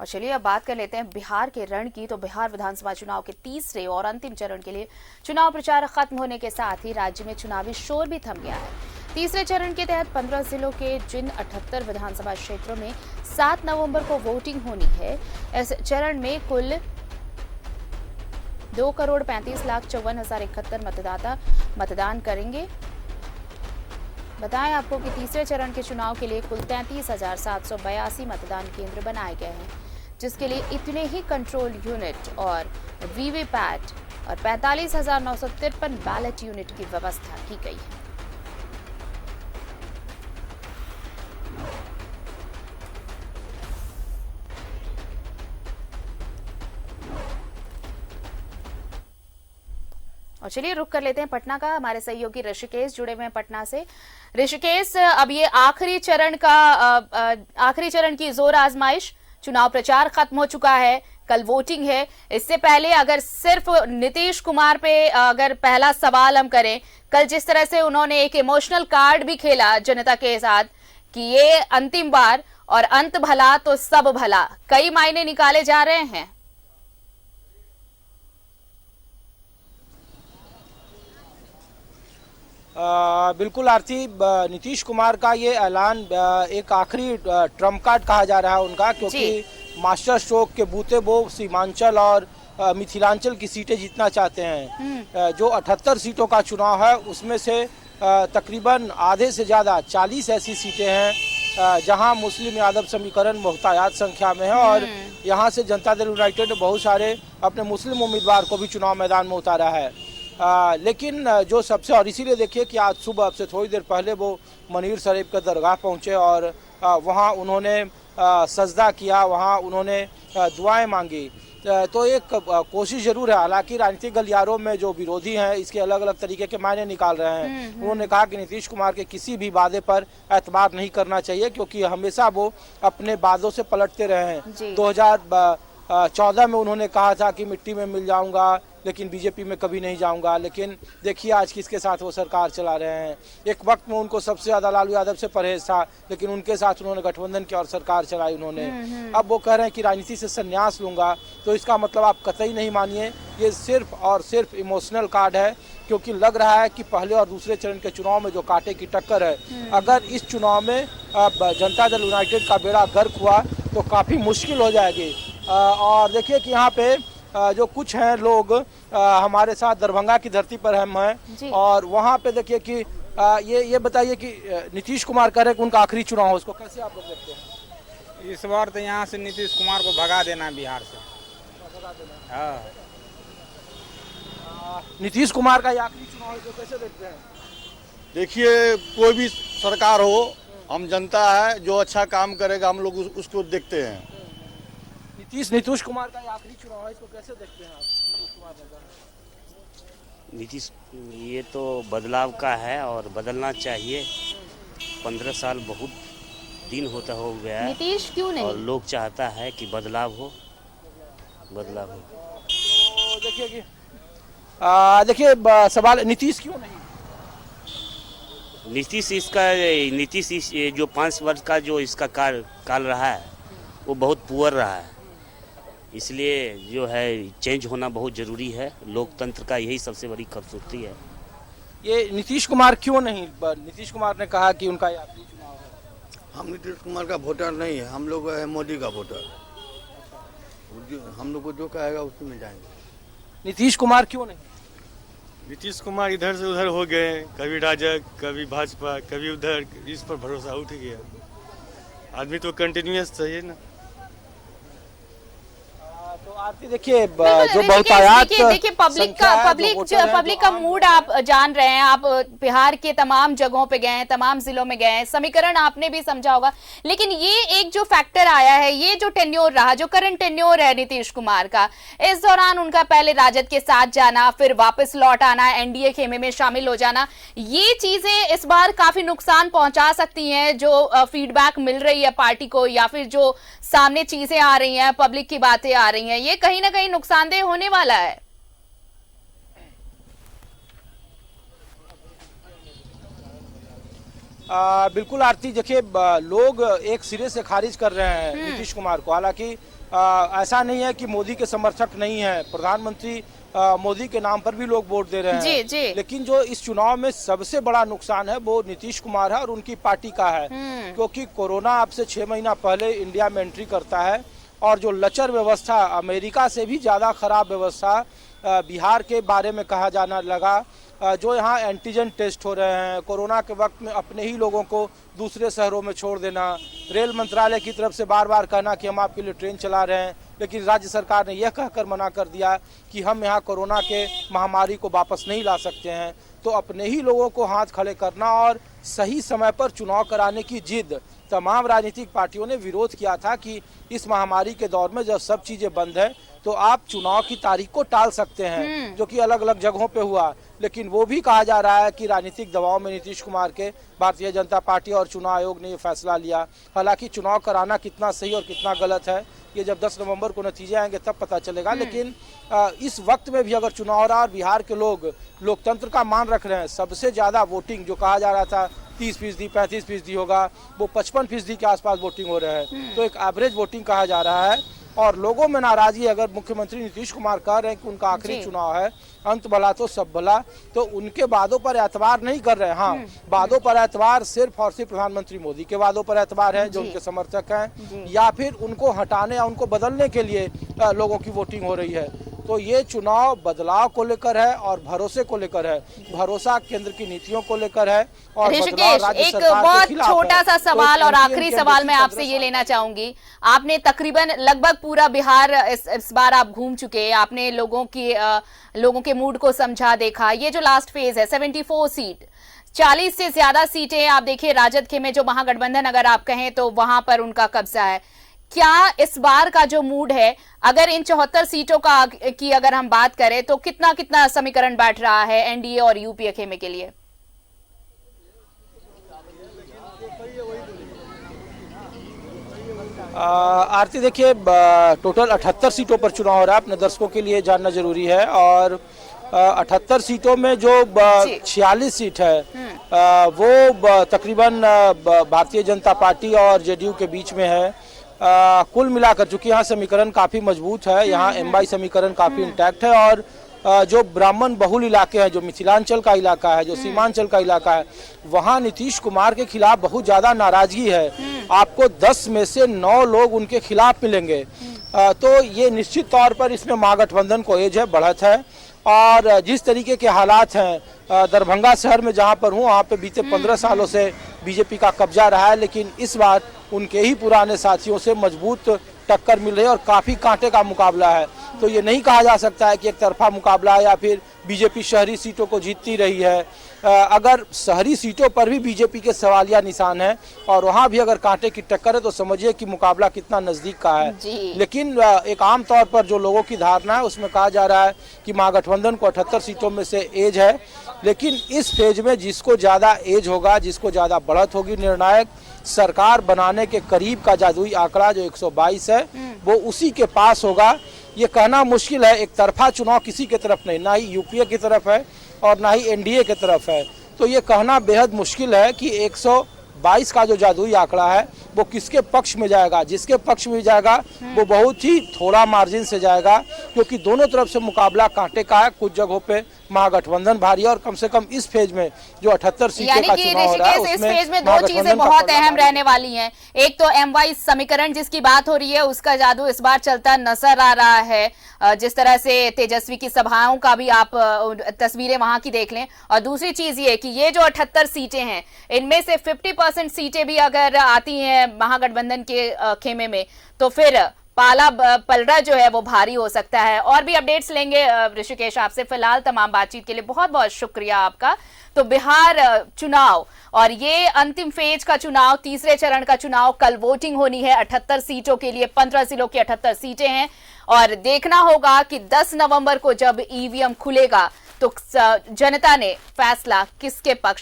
और चलिए अब बात कर लेते हैं बिहार के रण की। तो बिहार विधानसभा चुनाव के तीसरे और अंतिम चरण के लिए चुनाव प्रचार खत्म होने के साथ ही राज्य में चुनावी शोर भी थम गया है। तीसरे चरण के तहत 15 जिलों के जिन 78 विधानसभा क्षेत्रों में 7 नवंबर को वोटिंग होनी है, इस चरण में कुल 2,35,54,071 मतदाता मतदान करेंगे। बताएं आपको कि तीसरे चरण के चुनाव के लिए कुल 33,782 मतदान केंद्र बनाए गए हैं, जिसके लिए इतने ही कंट्रोल यूनिट और वीवीपैट और 45,953 बैलेट यूनिट की व्यवस्था की गई है। और चलिए रुक कर लेते हैं पटना का। हमारे सहयोगी ऋषिकेश जुड़े हुए हैं पटना से। ऋषिकेश, अब ये आखिरी चरण की जोर आजमाइश, चुनाव प्रचार खत्म हो चुका है, कल वोटिंग है। इससे पहले अगर सिर्फ नीतीश कुमार पे अगर पहला सवाल हम करें, कल जिस तरह से उन्होंने एक इमोशनल कार्ड भी खेला जनता के साथ कि ये अंतिम बार और अंत भला तो सब भला, कई मायने निकाले जा रहे हैं। बिल्कुल आरती, नीतीश कुमार का ये ऐलान एक आखिरी ट्रम्प कार्ड कहा जा रहा है उनका, क्योंकि मास्टर स्ट्रोक के बूते वो सीमांचल और मिथिलांचल की सीटें जीतना चाहते हैं। जो 78 सीटों का चुनाव है उसमें से तकरीबन आधे से ज़्यादा 40 ऐसी सीटें हैं जहां मुस्लिम यादव समीकरण बहुतायत संख्या में है, और यहां से जनता दल यूनाइटेड ने बहुत सारे अपने मुस्लिम उम्मीदवार को भी चुनाव मैदान में उतारा है। लेकिन जो सबसे, और इसीलिए देखिए कि आज सुबह अब से थोड़ी देर पहले वो मनीर शरीफ के दरगाह पहुंचे और वहां उन्होंने सजदा किया, वहां उन्होंने दुआएं मांगी। तो एक कोशिश जरूर है, हालांकि राजनीतिक गलियारों में जो विरोधी हैं इसके अलग अलग तरीके के मायने निकाल रहे हैं। उन्होंने कहा कि नीतीश कुमार के किसी भी वादे पर एतबार नहीं करना चाहिए, क्योंकि हमेशा वो अपने वादों से पलटते रहे हैं। 2014 में उन्होंने कहा था कि मिट्टी में मिल जाऊंगा लेकिन बीजेपी में कभी नहीं जाऊंगा, लेकिन देखिए आज किसके साथ वो सरकार चला रहे हैं। एक वक्त में उनको सबसे ज्यादा लालू यादव से परहेज था, लेकिन उनके साथ उन्होंने गठबंधन किया और सरकार चलाई उन्होंने। अब वो कह रहे हैं कि राजनीति से संन्यास लूंगा, तो इसका मतलब आप कतई नहीं मानिए, ये सिर्फ और सिर्फ इमोशनल कार्ड है, क्योंकि लग रहा है कि पहले और दूसरे चरण के चुनाव में जो कांटे की टक्कर है, अगर इस चुनाव में जनता दल यूनाइटेड का बेड़ा गर्क हुआ तो काफी मुश्किल हो जाएगी। और देखिए कि यहाँ पे जो कुछ हैं लोग हमारे साथ दरभंगा की धरती पर हम हैं, और वहाँ पे देखिए कि ये बताइए कि नीतीश कुमार कह रहे हैं कि उनका आखिरी चुनाव हो, उसको कैसे आप लोग देखते हैं? इस बार तो यहाँ से नीतीश कुमार को भगा देना है बिहार से। हाँ, नीतीश कुमार का ये आखिरी चुनाव है, इसको कैसे देखते हैं? देखिए, कोई भी सरकार हो, हम जनता है, जो अच्छा काम करेगा हम लोग उसको देखते हैं। नीतीश कुमार का आखिरी चुनाव है, इसको कैसे देखते हैं आप? नीतीश, ये तो बदलाव का है और बदलना चाहिए। 15 साल बहुत दिन होता हो गया है, नीतीश क्यों नहीं, और लोग चाहता है कि बदलाव हो। तो देखिए कि देखिए सवाल, नीतीश क्यों नहीं? नीतीश जो 5 वर्ष का जो इसका काल रहा है वो बहुत पुअर रहा है, इसलिए जो है चेंज होना बहुत ज़रूरी है। लोकतंत्र का यही सबसे बड़ी खूबसूरती है। ये नीतीश कुमार क्यों नहीं? नीतीश कुमार ने कहा कि उनका आखिरी चुनाव है। हम नीतीश कुमार का वोटर नहीं है, हम लोग है मोदी का वोटर। हम लोग को जो कहेगा उसी में जाएंगे। नीतीश कुमार क्यों नहीं? नीतीश कुमार इधर से उधर हो गए, कभी राजग, कभी भाजपा, कभी उधर, इस पर भरोसा उठ गया। आदमी तो कंटिन्यूअस चाहिए ना। तो आरती देखिए, जो बहुतायत देखिए पब्लिक का मूड आप जान रहे हैं। आप बिहार के तमाम जगहों पे गए हैं, तमाम जिलों में गए हैं, समीकरण आपने भी समझा होगा। लेकिन ये एक जो फैक्टर आया है, ये जो टेन्योर रहा, जो करंट टेन्योर है नीतीश कुमार का, इस दौरान उनका पहले राजद के साथ जाना, फिर वापस लौट आना, एनडीए खेमे में शामिल हो जाना, ये चीजें इस बार काफी नुकसान पहुंचा सकती हैं। जो फीडबैक मिल रही है पार्टी को, या फिर जो सामने चीजें आ रही हैं, पब्लिक की बातें आ रही हैं, ये कहीं ना कहीं नुकसानदेह होने वाला है। बिल्कुल आरती, देखिए लोग एक सिरे से खारिज कर रहे हैं नीतीश कुमार को। हालांकि ऐसा नहीं है कि मोदी के समर्थक नहीं है, प्रधानमंत्री मोदी के नाम पर भी लोग वोट दे रहे हैं। जी, जी। लेकिन जो इस चुनाव में सबसे बड़ा नुकसान है वो नीतीश कुमार है और उनकी पार्टी का है, क्योंकि कोरोना अब से 6 महीना पहले इंडिया में एंट्री करता है और जो लचर व्यवस्था, अमेरिका से भी ज़्यादा खराब व्यवस्था बिहार के बारे में कहा जाना लगा। जो यहाँ एंटीजन टेस्ट हो रहे हैं, कोरोना के वक्त में अपने ही लोगों को दूसरे शहरों में छोड़ देना, रेल मंत्रालय की तरफ से बार बार कहना कि हम आपके लिए ट्रेन चला रहे हैं, लेकिन राज्य सरकार ने यह कहकर मना कर दिया कि हम यहाँ कोरोना के महामारी को वापस नहीं ला सकते हैं। तो अपने ही लोगों को हाथ खड़े करना और सही समय पर चुनाव कराने की जिद, तमाम राजनीतिक पार्टियों ने विरोध किया था कि इस महामारी के दौर में जब सब चीज़ें बंद है तो आप चुनाव की तारीख को टाल सकते हैं, जो कि अलग अलग जगहों पे हुआ। लेकिन वो भी कहा जा रहा है कि राजनीतिक दबाव में नीतीश कुमार के भारतीय जनता पार्टी और चुनाव आयोग ने ये फैसला लिया। हालांकि चुनाव कराना कितना सही और कितना गलत है ये जब 10 नवंबर को नतीजे आएंगे तब पता चलेगा। लेकिन इस वक्त में भी अगर चुनाव हो रहा है और बिहार के लोग लोकतंत्र का मान रख रहे हैं, सबसे ज़्यादा वोटिंग जो कहा जा रहा था 30%, 35% होगा, वो 55% के आसपास वोटिंग हो रहा है। तो एक एवरेज वोटिंग कहा जा रहा है और लोगों में नाराजगी। अगर मुख्यमंत्री नीतीश कुमार कह रहे हैं कि उनका आखिरी चुनाव है, अंत भला तो सब भला, तो उनके वादों पर एतबार नहीं कर रहे हैं। हाँ, वादों पर एतबार सिर्फ और सिर्फ प्रधानमंत्री मोदी के वादों पर एतबार है जो उनके समर्थक हैं, या फिर उनको हटाने या उनको बदलने के लिए लोगों की वोटिंग हो रही है। तो ये चुनाव बदलाव को लेकर है और भरोसे को लेकर है। भरोसा केंद्र की नीतियों को लेकर है और ऋषिकेश, एक बहुत छोटा सा सवाल और आखिरी सवाल मैं आपसे ये लेना चाहूंगी। आपने तकरीबन लगभग पूरा बिहार इस बार आप घूम चुके, आपने लोगों के मूड को समझा, देखा। ये जो लास्ट फेज है 74 सीट, 40 से ज्यादा सीटें आप देखिए राजद के में जो महागठबंधन अगर आप कहें तो वहां पर उनका कब्जा है। क्या इस बार का जो मूड है, अगर इन 74 सीटों की अगर हम बात करें तो कितना कितना समीकरण बैठ रहा है एनडीए और यूपीए खेमे के लिए? आरती, देखिए टोटल 78 सीटों पर चुनाव हो रहा है, अपने दर्शकों के लिए जानना जरूरी है। और 78 सीटों में जो 46 सीट है वो तकरीबन भारतीय जनता पार्टी और जेडीयू के बीच में है। कुल मिलाकर चूंकि यहाँ समीकरण काफ़ी मजबूत है, यहाँ एमवाई समीकरण काफ़ी इंटैक्ट है और जो ब्राह्मण बहुल इलाके हैं, जो मिथिलांचल का इलाका है, जो सीमांचल का इलाका है, वहाँ नीतीश कुमार के खिलाफ बहुत ज़्यादा नाराजगी है। आपको 10 में से 9 लोग उनके खिलाफ मिलेंगे। तो ये निश्चित तौर पर इसमें महागठबंधन को एज है, बढ़त है। और जिस तरीके के हालात हैं दरभंगा शहर में जहाँ पर हूँ, वहाँ पे बीते 15 सालों से बीजेपी का कब्जा रहा है, लेकिन इस बार उनके ही पुराने साथियों से मजबूत टक्कर मिल रही है और काफ़ी कांटे का मुकाबला है। तो ये नहीं कहा जा सकता है कि एक तरफा मुकाबला है या फिर बीजेपी शहरी सीटों को जीतती रही है। अगर शहरी सीटों पर भी बीजेपी के सवालिया निशान है और वहाँ भी अगर कांटे की टक्कर है तो समझिए कि मुकाबला कितना नज़दीक का है। लेकिन एक आम तौर पर जो लोगों की धारणा है उसमें कहा जा रहा है कि महागठबंधन को 78 सीटों में से एज है, लेकिन इस फेज में जिसको ज़्यादा एज होगा, जिसको ज़्यादा बढ़त होगी, निर्णायक सरकार बनाने के करीब का जादुई आंकड़ा जो 122 है वो उसी के पास होगा। ये कहना मुश्किल है, एक तरफा चुनाव किसी की तरफ नहीं, ना ही यूपीए की तरफ है और ना ही एनडीए की तरफ है। तो ये कहना बेहद मुश्किल है कि 122 का जो जादुई आंकड़ा है वो किसके पक्ष में जाएगा। जिसके पक्ष में जाएगा वो बहुत ही थोड़ा मार्जिन से जाएगा, क्योंकि दोनों तरफ से मुकाबला कांटे का है। कुछ जगहों पे महागठबंधन भारी है और कम से कम इस फेज में जो 78 सीटें का चुनाव हो रहा है इस फेज में 2 चीजें बहुत अहम रहने वाली हैं। एक तो एमवाई समीकरण जिसकी बात हो रही है उसका जादू इस बार चलता नजर आ रहा है, जिस तरह से तेजस्वी की सभाओं का भी आप तस्वीरें वहां की देख लें। और दूसरी चीज ये कि ये जो 78 सीटें हैं इनमें से 50% सीटें भी अगर आती हैं महागठबंधन के खेमे में तो फिर पाला पलड़ा जो है वो भारी हो सकता है। और भी अपडेट्स लेंगे ऋषिकेश आपसे। फिलहाल तमाम बातचीत के लिए बहुत बहुत शुक्रिया आपका। तो बिहार चुनाव और ये अंतिम फेज का चुनाव, तीसरे चरण का चुनाव, कल वोटिंग होनी है 78 सीटों के लिए। 15 जिलों की 78 सीटें हैं और देखना होगा कि 10 नवंबर को जब ईवीएम खुलेगा तो जनता ने फैसला किसके पक्ष